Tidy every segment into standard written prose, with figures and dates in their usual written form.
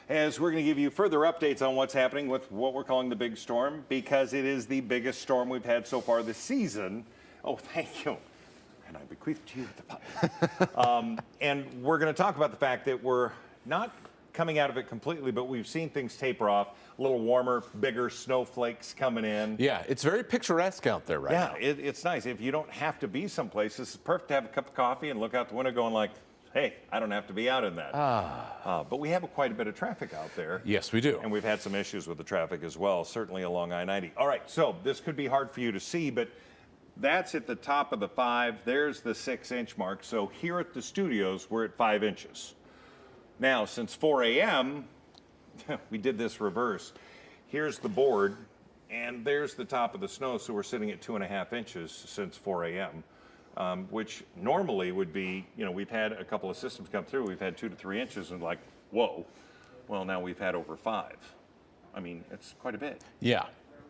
as we're going to give you further updates on what's happening with what we're calling the big storm, because it is the biggest storm we've had so far this season. Oh, thank you. And I bequeath to you the puppy. And we're going to talk about the fact that we're not coming out of it completely, but we've seen things taper off. A little warmer, bigger snowflakes coming in. Yeah, it's very picturesque out there right now. Yeah, it's nice. If you don't have to be someplace, this is perfect to have a cup of coffee and look out the window going like, hey, I don't have to be out in that. But we have quite a bit of traffic out there. Yes, we do. And we've had some issues with the traffic as well, certainly along I-90. All right, so this could be hard for you to see, but that's at the top of the 5. There's the 6-inch mark. So here at the studios, we're at 5 inches. Now, since 4 a.m., we did this reverse. Here's the board, and there's the top of the snow, so we're sitting at 2.5 inches since 4 a.m., which normally would be, we've had a couple of systems come through. We've had 2 to 3 inches, and like, whoa. Well, now we've had over 5. I mean, it's quite a bit. Yeah.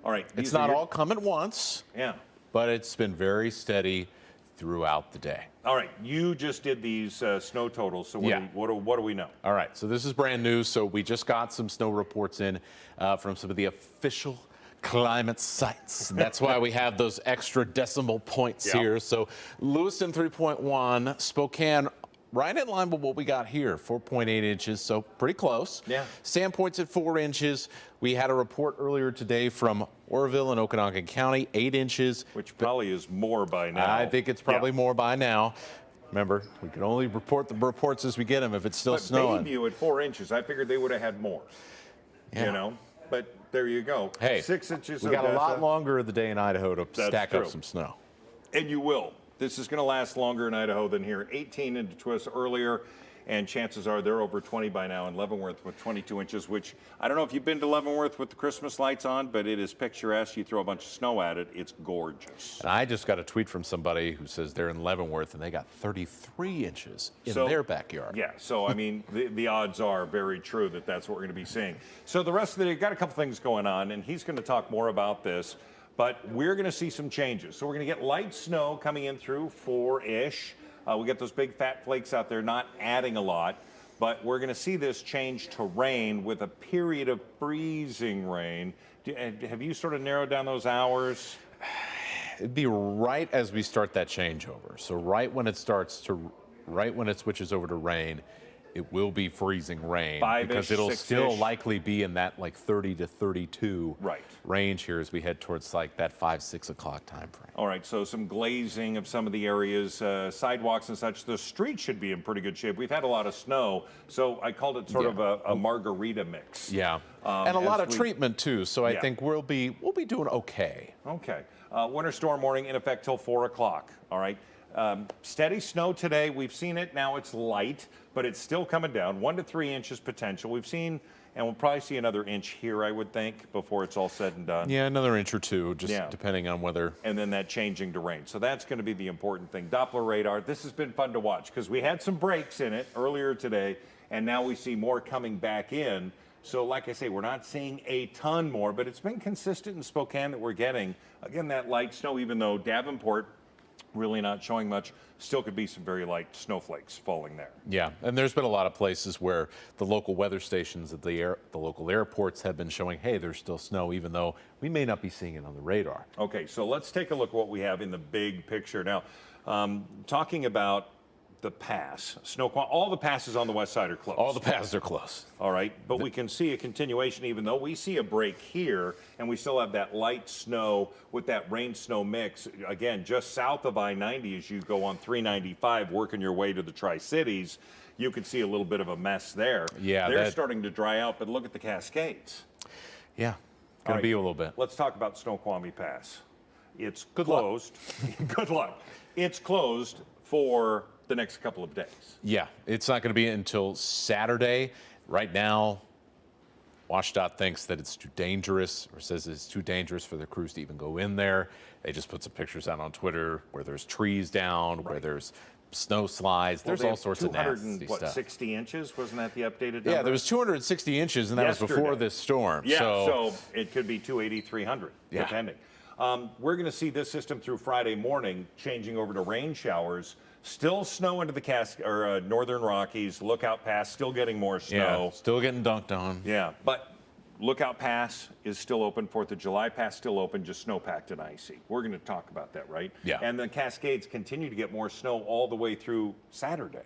All right. It's not all come at once. Yeah. But it's been very steady throughout the day. All right, you just did these snow totals, so what do we know? All right, so this is brand new. So we just got some snow reports in from some of the official climate sites. And that's why we have those extra decimal points here. So Lewiston 3.1, Spokane right in line with what we got here, 4.8 inches, so pretty close. Yeah. Sandpoint's at 4 inches. We had a report earlier today from Oroville and Okanagan County, 8 inches. Which probably is more by now. I think it's probably more by now. Remember, we can only report the reports as we get them if it's still snowing. But Bayview at 4 inches, I figured they would have had more, But there you go. Hey, 6 inches we got a lot longer of the day in Idaho to stack up some snow. And you will. This is going to last longer in Idaho than here. 18 into Twist earlier, and chances are they're over 20 by now in Leavenworth with 22 inches, which I don't know if you've been to Leavenworth with the Christmas lights on, but it is picturesque. You throw a bunch of snow at it, it's gorgeous. And I just got a tweet from somebody who says they're in Leavenworth and they got 33 inches in their backyard. Yeah, so I mean, the odds are very true that that's what we're going to be seeing. So the rest of the day, got a couple things going on, and he's going to talk more about this. But we're going to see some changes. So we're going to get light snow coming in through 4-ish. We get those big fat flakes out there, not adding a lot. But we're going to see this change to rain with a period of freezing rain. Have you sort of narrowed down those hours? It'd be right as we start that changeover. So right when it switches over to rain, it will be freezing rain because it'll still likely be in that like 30 to 32 range here as we head towards like that 5, 6 o'clock time frame. All right, so some glazing of some of the areas, sidewalks and such. The street should be in pretty good shape. We've had a lot of snow, so I called it sort of a margarita mix. Yeah, and a lot of treatment too. So I think we'll be doing okay. Okay, winter storm warning in effect till 4 o'clock. All right. Steady snow today. We've seen it. Now it's light, but it's still coming down. 1 to 3 inches potential. We've seen, and we'll probably see another inch here, I would think, before it's all said and done. Yeah, another inch or two, just depending on whether. And then that changing to rain. So that's going to be the important thing. Doppler radar. This has been fun to watch because we had some breaks in it earlier today, and now we see more coming back in. So like I say, we're not seeing a ton more, but it's been consistent in Spokane that we're getting, again, that light snow, even though Davenport really not showing much, still could be some very light snowflakes falling there. Yeah, and there's been a lot of places where the local weather stations at the local airports have been showing, hey, there's still snow, even though we may not be seeing it on the radar. Okay, so let's take a look at what we have in the big picture. Now, talking about the pass, Snoqualmie, all the passes on the west side are closed. All the passes are closed. All right, but we can see a continuation, even though we see a break here, and we still have that light snow with that rain-snow mix. Again, just south of I-90 as you go on 395, working your way to the Tri-Cities, you can see a little bit of a mess there. Yeah, they're starting to dry out, but look at the Cascades. Yeah, gonna be a little bit. Let's talk about Snoqualmie Pass. It's closed. Good luck. It's closed for the next couple of days. Yeah, it's not going to be until Saturday. Right now, WashDOT thinks that it's too dangerous, or says it's too dangerous for the crews to even go in there. They just put some pictures out on Twitter where there's trees down, where there's snow slides. There's all sorts of nasty stuff. 260 inches? Wasn't that the updated number? Yeah, there was 260 inches, and that was before this storm. Yeah, so it could be 280, 300, depending. We're going to see this system through Friday morning changing over to rain showers. Still snow into the northern Rockies. Lookout Pass still getting more snow. Yeah, still getting dunked on. Yeah, but Lookout Pass is still open. 4th of July Pass still open, just snowpacked and icy. We're going to talk about that, right? Yeah. And the Cascades continue to get more snow all the way through Saturday.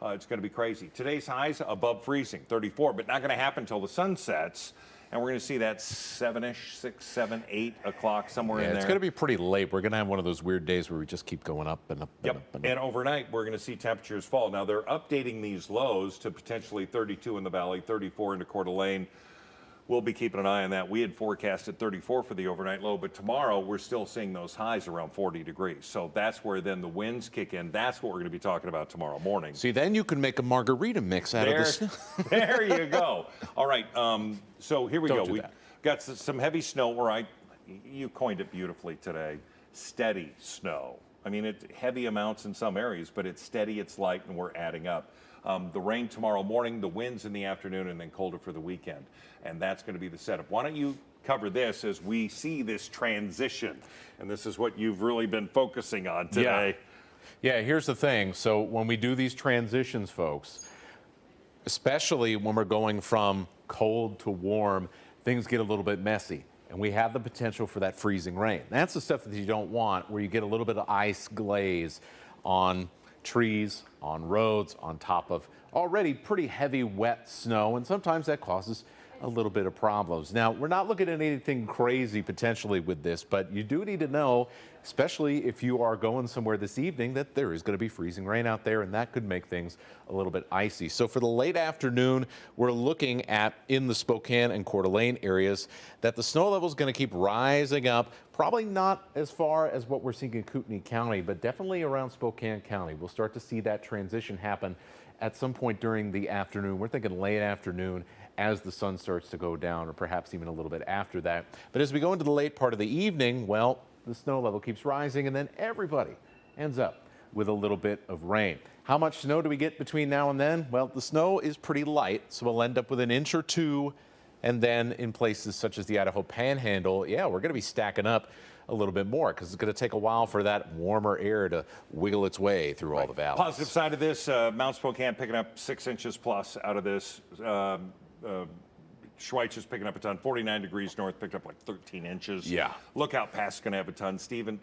It's going to be crazy. Today's highs above freezing, 34, but not going to happen until the sun sets. And we're going to see that 7-ish, 6, 7, 8 o'clock, somewhere in there. It's going to be pretty late. We're going to have one of those weird days where we just keep going up and up and Yep. up. And overnight, we're going to see temperatures fall. Now, they're updating these lows to potentially 32 in the valley, 34 into Coeur d'Alene. We'll be keeping an eye on that. We had forecasted 34 for the overnight low, but tomorrow we're still seeing those highs around 40 degrees. So that's where then the winds kick in. That's what we're going to be talking about tomorrow morning. See, then you can make a margarita mix out of this. There you go. All right. So here we Don't go. do We that. got some heavy snow. All right. You coined it beautifully today. Steady snow. I mean, it's heavy amounts in some areas, but it's steady, it's light, and we're adding up. The rain tomorrow morning, the winds in the afternoon, and then colder for the weekend. And that's going to be the setup. Why don't you cover this as we see this transition? And this is what you've really been focusing on today. Yeah, here's the thing. So when we do these transitions, folks, especially when we're going from cold to warm, things get a little bit messy. And we have the potential for that freezing rain. That's the stuff that you don't want, where you get a little bit of ice glaze on trees, on roads, on top of already pretty heavy wet snow, and sometimes that causes a little bit of problems. Now, we're not looking at anything crazy potentially with this, but you do need to know, especially if you are going somewhere this evening, that there is going to be freezing rain out there, and that could make things a little bit icy. So for the late afternoon, we're looking at, in the Spokane and Coeur d'Alene areas, that the snow level is going to keep rising up, probably not as far as what we're seeing in Kootenai County, but definitely around Spokane County. We'll start to see that transition happen at some point during the afternoon. We're thinking late afternoon as the sun starts to go down, or perhaps even a little bit after that. But as we go into the late part of the evening, well, the snow level keeps rising, and then everybody ends up with a little bit of rain. How much snow do we get between now and then? Well, the snow is pretty light, so we'll end up with an inch or two, and then in places such as the Idaho Panhandle, yeah, we're going to be stacking up a little bit more, because it's going to take a while for that warmer air to wiggle its way through all the valleys. Positive side of this, Mount Spokane picking up 6 inches plus out of this. Schweitz picking up a ton. 49 degrees north picked up like 13 inches. Yeah. Lookout Pass is going to have a ton. Stephen,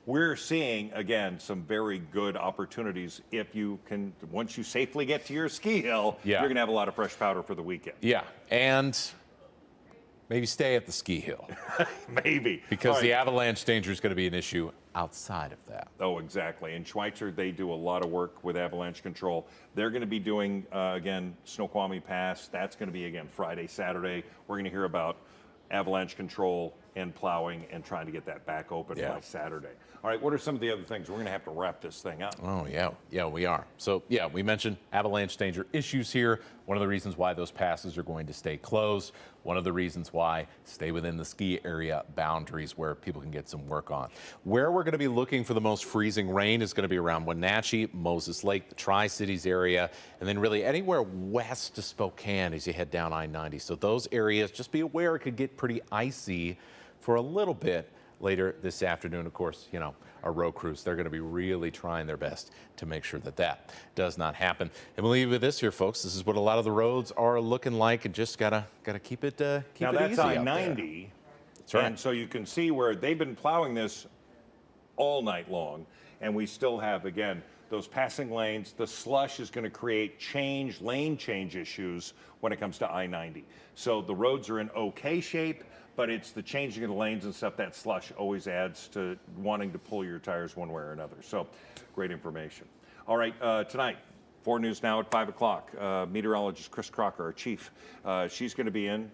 we're seeing, again, some very good opportunities. If you can, once you safely get to your ski hill, Yeah. you're going to have a lot of fresh powder for the weekend. Yeah, and maybe stay at the ski hill. Maybe. Because All the right. avalanche danger is going to be an issue outside of that. Oh, exactly. In Schweitzer, they do a lot of work with avalanche control. They're going to be doing, again, Snoqualmie Pass. That's going to be, again, Friday, Saturday. We're going to hear about avalanche control and plowing and trying to get that back open by Saturday. All right, what are some of the other things? We're going to have to wrap this thing up. Oh, yeah, we are. So, yeah, we mentioned avalanche danger issues here. One of the reasons why those passes are going to stay closed. One of the reasons why stay within the ski area boundaries where people can get some work on. Where we're going to be looking for the most freezing rain is going to be around Wenatchee, Moses Lake, the Tri-Cities area, and then really anywhere west to Spokane as you head down I-90. So those areas, just be aware it could get pretty icy for a little bit later this afternoon. Of course, our road crews, they're going to be really trying their best to make sure that that does not happen. And we'll leave you with this here, folks. This is what a lot of the roads are looking like, and just gotta keep it Now easy that's out there. I-90. That's right. And so you can see where they've been plowing this all night long, and we still have, again, those passing lanes. The slush is going to create lane change issues when it comes to I-90. So the roads are in okay shape, but it's the changing of the lanes and stuff. That slush always adds to wanting to pull your tires one way or another. So great information. All right, tonight, 4 News Now at 5 o'clock. Meteorologist Chris Crocker, our chief, she's going to be in.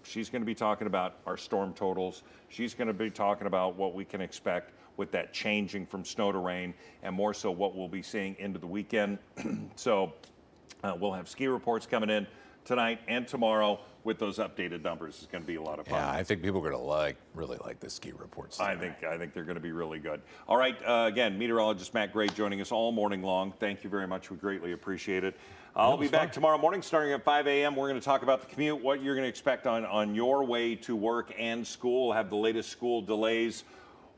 She's going to be talking about our storm totals. She's going to be talking about what we can expect with that changing from snow to rain, and more so what we'll be seeing into the weekend. So we'll have ski reports coming in. tonight and tomorrow with those updated numbers. It's going to be a lot of fun. Yeah, I think people are going to really like the ski reports today. I think they're going to be really good. All right, again, meteorologist Matt Gray joining us all morning long. Thank you very much. We greatly appreciate it. I'll be back tomorrow morning starting at 5 a.m. We're going to talk about the commute, what you're going to expect on your way to work and school. We'll have the latest school delays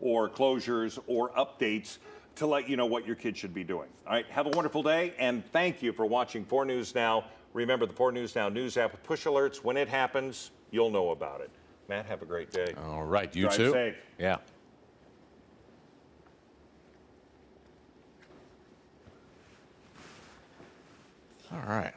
or closures or updates to let you know what your kids should be doing. All right, have a wonderful day, and thank you for watching 4 News Now. Remember the 4 News Now news app with push alerts. When it happens, you'll know about it. Matt, have a great day. All right, you Drive too. safe. Yeah. All right.